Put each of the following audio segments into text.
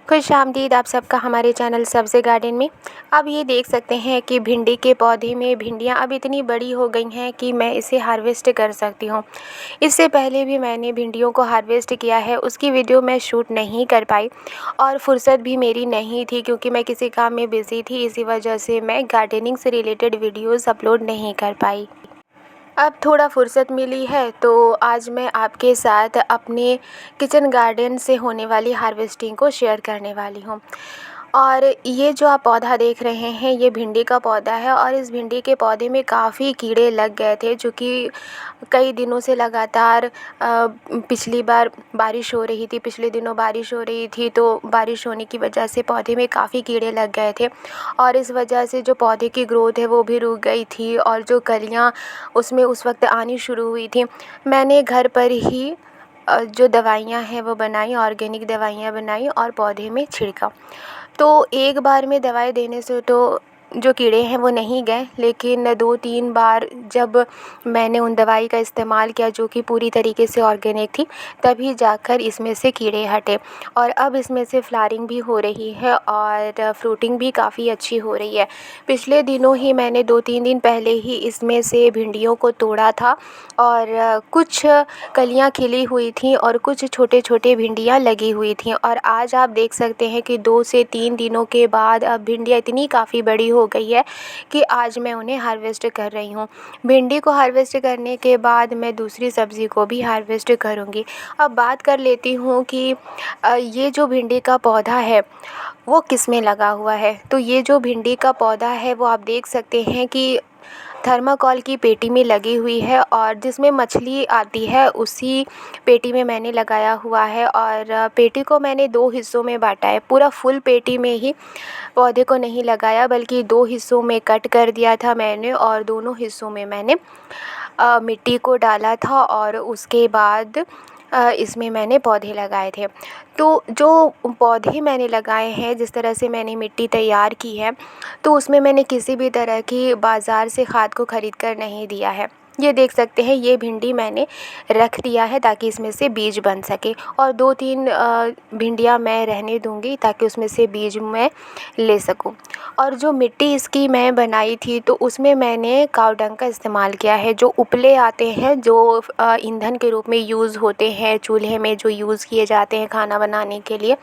खुश-आमदीद आप सबका हमारे चैनल सब्ज़ी गार्डन में। अब ये देख सकते हैं कि भिंडी के पौधे में भिंडियाँ अब इतनी बड़ी हो गई हैं कि मैं इसे हार्वेस्ट कर सकती हूँ। इससे पहले भी मैंने भिंडियों को हार्वेस्ट किया है, उसकी वीडियो मैं शूट नहीं कर पाई और फुर्सत भी मेरी नहीं थी क्योंकि मैं किसी काम में बिज़ी थी। इसी वजह से मैं गार्डनिंग से रिलेटेड वीडियोज़ अपलोड नहीं कर पाई। अब थोड़ा फुर्सत मिली है तो आज मैं आपके साथ अपने किचन गार्डन से होने वाली हार्वेस्टिंग को शेयर करने वाली हूँ। और ये जो आप पौधा देख रहे हैं ये भिंडी का पौधा है और इस भिंडी के पौधे में काफ़ी कीड़े लग गए थे जो कि कई दिनों से लगातार पिछली बार बारिश हो रही थी, पिछले दिनों बारिश हो रही थी तो बारिश होने की वजह से पौधे में काफ़ी कीड़े लग गए थे और इस वजह से जो पौधे की ग्रोथ है वो भी रुक गई थी और जो कलियाँ उसमें उस वक्त आनी शुरू हुई थी। मैंने घर पर ही जो दवाइयाँ हैं वो बनाई, ऑर्गेनिक दवाइयाँ बनाई और पौधे में छिड़का। तो एक बार में दवाई देने से तो जो कीड़े हैं वो नहीं गए, लेकिन 2-3 बार जब मैंने उन दवाई का इस्तेमाल किया जो कि पूरी तरीके से ऑर्गेनिक थी, तभी जाकर इसमें से कीड़े हटे और अब इसमें से फ्लावरिंग भी हो रही है और फ्रूटिंग भी काफ़ी अच्छी हो रही है। पिछले दिनों ही मैंने 2-3 दिन पहले ही इसमें से भिंडियों को तोड़ा था और कुछ कलियाँ खिली हुई थीं और कुछ छोटे-छोटे भिंडियाँ लगी हुई थीं और आज आप देख सकते हैं कि 2 से 3 दिनों के बाद अब भिंडियाँ इतनी काफ़ी बड़ी हो गई है कि आज मैं उन्हें हार्वेस्ट कर रही हूँ। भिंडी को हार्वेस्ट करने के बाद मैं दूसरी सब्ज़ी को भी हार्वेस्ट करूँगी। अब बात कर लेती हूँ कि ये जो भिंडी का पौधा है वो किस में लगा हुआ है। तो ये जो भिंडी का पौधा है वो आप देख सकते हैं कि थर्माकोल की पेटी में लगी हुई है और जिसमें मछली आती है उसी पेटी में मैंने लगाया हुआ है और पेटी को मैंने 2 हिस्सों में बाँटा है। पूरा फुल पेटी में ही पौधे को नहीं लगाया बल्कि 2 हिस्सों में कट कर दिया था मैंने और दोनों हिस्सों में मैंने मिट्टी को डाला था और उसके बाद इसमें मैंने पौधे लगाए थे। तो जो पौधे मैंने लगाए हैं, जिस तरह से मैंने मिट्टी तैयार की है, तो उसमें मैंने किसी भी तरह की बाज़ार से खाद को ख़रीद कर नहीं दिया है। ये देख सकते हैं ये भिंडी मैंने रख दिया है ताकि इसमें से बीज बन सके और 2-3 भिंडियाँ मैं रहने दूँगी ताकि उसमें से बीज मैं ले सकूँ। और जो मिट्टी इसकी मैं बनाई थी तो उसमें मैंने काऊ डंग का इस्तेमाल किया है। जो उपले आते हैं जो ईंधन के रूप में यूज़ होते हैं, चूल्हे में जो यूज़ किए जाते हैं खाना बनाने के लिए,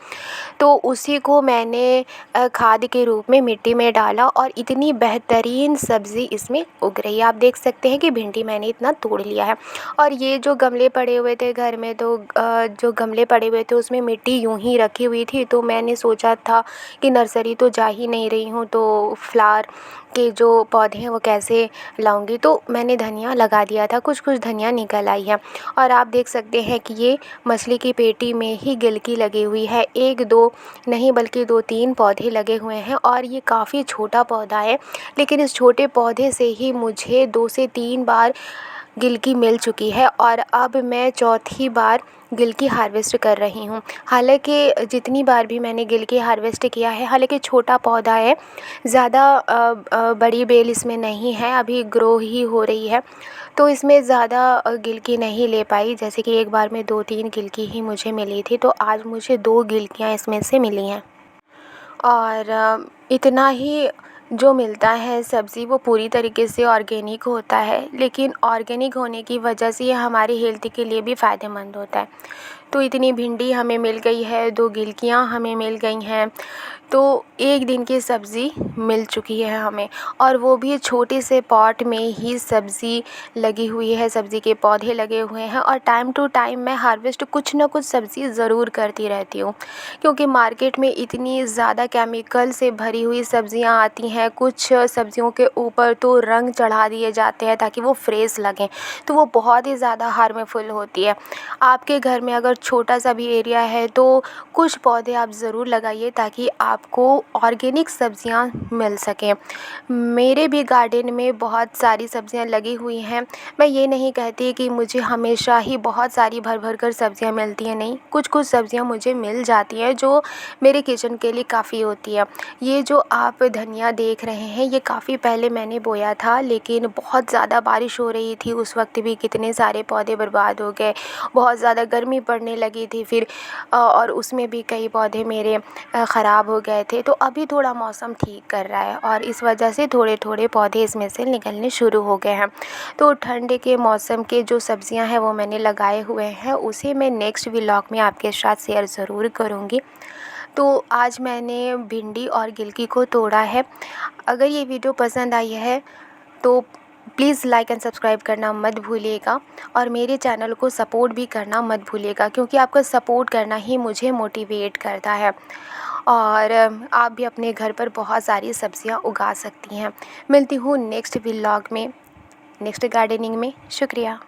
तो उसी को मैंने खाद के रूप में मिट्टी में डाला और इतनी बेहतरीन सब्ज़ी इसमें उग रही है। आप देख सकते हैं कि भिंडी मैंने इतना तोड़ लिया है और ये जो गमले पड़े हुए थे घर में तो जो गमले पड़े हुए थे उसमें मिट्टी यूं ही रखी हुई थी तो मैंने सोचा था कि नर्सरी तो जा ही नहीं रही हूँ तो फ्लावर के जो पौधे हैं वो कैसे लाऊंगी, तो मैंने धनिया लगा दिया था। कुछ धनिया निकल आई है और आप देख सकते हैं कि ये मछली की पेटी में ही गिलकी लगी हुई है। 1-2 नहीं बल्कि 2-3 पौधे लगे हुए हैं और ये काफ़ी छोटा पौधा है, लेकिन इस छोटे पौधे से ही मुझे 2 से 3 बार गिलकी मिल चुकी है और अब मैं चौथी बार गिलकी हार्वेस्ट कर रही हूँ। हालांकि जितनी बार भी मैंने गिलकी हार्वेस्ट किया है, हालांकि छोटा पौधा है, ज़्यादा बड़ी बेल इसमें नहीं है, अभी ग्रो ही हो रही है, तो इसमें ज़्यादा गिलकी नहीं ले पाई। जैसे कि एक बार में 2-3 गिलकी ही मुझे मिली थी, तो आज मुझे 2 गिलकियाँ इसमें से मिली हैं और इतना ही जो मिलता है सब्ज़ी वो पूरी तरीके से ऑर्गेनिक होता है, लेकिन ऑर्गेनिक होने की वजह से ये हमारी हेल्थ के लिए भी फ़ायदेमंद होता है। तो इतनी भिंडी हमें मिल गई है, 2 गिलकियाँ हमें मिल गई हैं, तो 1 दिन की सब्ज़ी मिल चुकी है हमें और वो भी छोटे से पॉट में ही सब्ज़ी लगी हुई है, सब्ज़ी के पौधे लगे हुए हैं और टाइम टू टाइम मैं हार्वेस्ट कुछ ना कुछ सब्ज़ी ज़रूर करती रहती हूँ क्योंकि मार्केट में इतनी ज़्यादा केमिकल से भरी हुई सब्ज़ियाँ आती हैं। कुछ सब्ज़ियों के ऊपर तो रंग चढ़ा दिए जाते हैं ताकि वो फ्रेश लगें, तो वो बहुत ही ज़्यादा हार्मफुल होती है। आपके घर में अगर छोटा सा भी एरिया है तो कुछ पौधे आप ज़रूर लगाइए ताकि आपको ऑर्गेनिक सब्ज़ियाँ मिल सकें। मेरे भी गार्डन में बहुत सारी सब्ज़ियाँ लगी हुई हैं। मैं ये नहीं कहती कि मुझे हमेशा ही बहुत सारी भर कर सब्ज़ियाँ मिलती हैं, नहीं, कुछ सब्ज़ियाँ मुझे मिल जाती हैं जो मेरे किचन के लिए काफ़ी होती है। ये जो आप धनिया देख रहे हैं ये काफ़ी पहले मैंने बोया था, लेकिन बहुत ज़्यादा बारिश हो रही थी उस वक्त भी कितने सारे पौधे बर्बाद हो गए। बहुत ज़्यादा गर्मी पड़ने होने लगी थी फिर और उसमें भी कई पौधे मेरे ख़राब हो गए थे। तो अभी थोड़ा मौसम ठीक कर रहा है और इस वजह से थोड़े थोड़े पौधे इसमें से निकलने शुरू हो गए हैं। तो ठंड के मौसम के जो सब्ज़ियां हैं वो मैंने लगाए हुए हैं, उसे मैं नेक्स्ट व्लॉग में आपके साथ शेयर ज़रूर करूँगी। तो आज मैंने भिंडी और गिलकी को तोड़ा है। अगर ये वीडियो पसंद आई है तो प्लीज़ लाइक एंड सब्सक्राइब करना मत भूलिएगा और मेरे चैनल को सपोर्ट भी करना मत भूलिएगा, क्योंकि आपका सपोर्ट करना ही मुझे मोटिवेट करता है। और आप भी अपने घर पर बहुत सारी सब्जियां उगा सकती हैं। मिलती हूँ नेक्स्ट व्लॉग में, नेक्स्ट गार्डनिंग में। शुक्रिया।